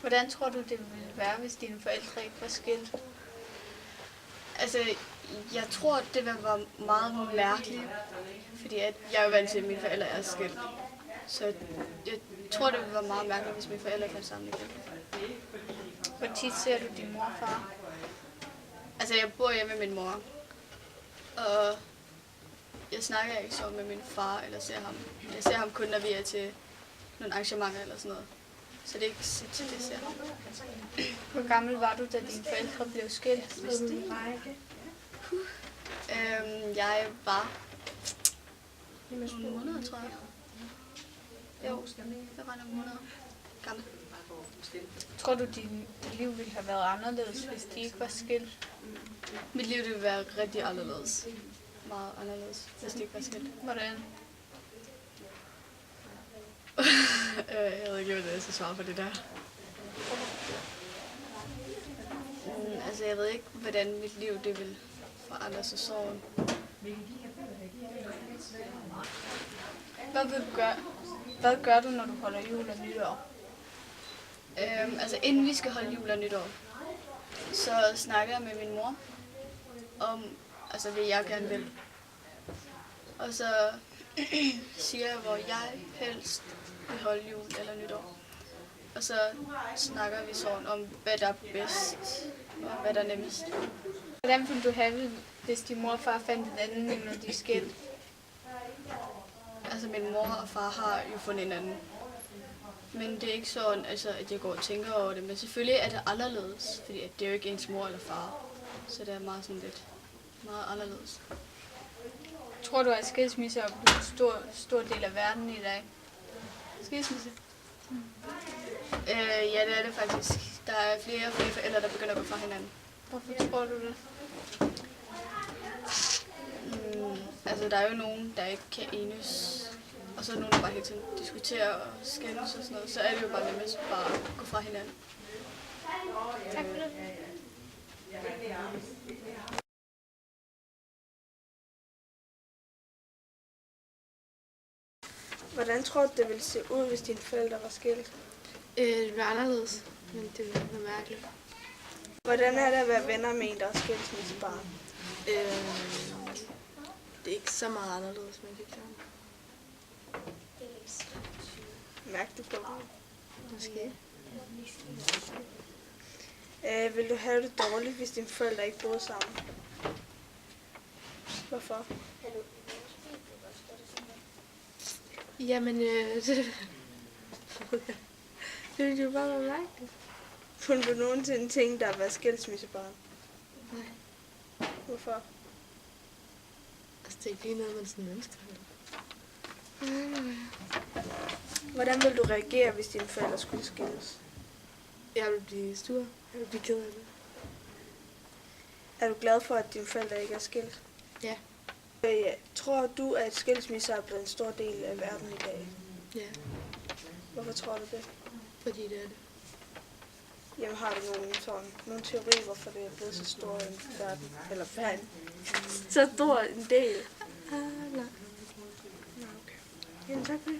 Hvordan tror du, det ville være, hvis dine forældre ikke var skilt? Altså, jeg tror, det ville være meget mærkeligt, fordi jeg er jo vant til, at mine forældre er skilt. Så jeg tror, det ville være meget mærkeligt, hvis mine forældre fandt sammen igen. Hvor tit ser du din mor og far? Altså, jeg bor hjemme med min mor, og jeg snakker ikke så med min far eller ser ham. Jeg ser ham kun, når vi er til nogle arrangementer eller sådan noget. Så det er ikke så tit, jeg ser ham. Hvor gammel var du, da dine forældre blev skilt? Jeg var nogle måneder, tror jeg. Jo, jeg var nogle måneder gammel. Tror du, dit liv ville have været anderledes, hvis de ikke var skilt? Mit liv ville være rigtig anderledes. Meget anderledes, hvis de ikke var skilt. Hvordan? Jeg ved ikke, hvad jeg skal svare på det der. Altså, jeg ved ikke, hvordan mit liv det vil forandre sig sådan. Hvad gør du, når du holder jul og nytår? Altså, inden vi skal holde jul og nytår, så snakker jeg med min mor om, altså, hvad jeg gerne vil. Og så siger jeg, hvor jeg helst vil holde jul eller nytår. Og så snakker vi sådan om, hvad der er bedst og hvad der er nemmest. Hvordan ville du have det, hvis din mor og far fandt en anden, når de er skilt? Altså, min mor og far har jo fundet en anden. Men det er ikke sådan, altså, at jeg går og tænker over det. Men selvfølgelig er det anderledes, fordi det er jo ikke ens mor eller far. Så det er meget sådan lidt meget anderledes. Tror du, at skilsmisse er blevet en stor del af verden i dag? Skilsmisse? Ja, det er det faktisk. Der er flere og flere forældre, der begynder at gå fra hinanden. Hvorfor tror du det? Altså, der er jo nogen, der ikke kan enes. Og så er nogen, der bare hele tiden diskuterer og skændes og sådan noget. Så er det jo bare nemmest bare at gå fra hinanden. Tak for det. Hvordan tror du, det ville se ud, hvis dine forældre var skilt? Det ville være anderledes, men det ville være mærkeligt. Hvordan er det at være venner med en, der er skilsmissebarn? Det er ikke så meget anderledes, men det kan Mærker du på det? måske. Vil du have det dårligt, hvis dine forældre ikke boede sammen? Hvorfor? Jamen, det ville jo bare være mærkeligt. Kunne du nogensinde tænke dig at være skilsmissebarn? Nej. Hvorfor? Altså, det er ikke lige noget, man sådan ønsker. Hvordan vil du reagere, hvis dine forældre skulle skilles? Jeg vil blive sur. Jeg vil blive ked af det. Er du glad for, at dine forældre ikke er skilt? Ja. Tror du, at skilsmisse er blevet en stor del af verden i dag? Ja, Hvorfor tror du det? fordi det er det. Jamen, har du nogle teorier, hvorfor det er blevet så stor en verden? Eller så stor en del? Nej. Nå, okay. Jamen, tak for det.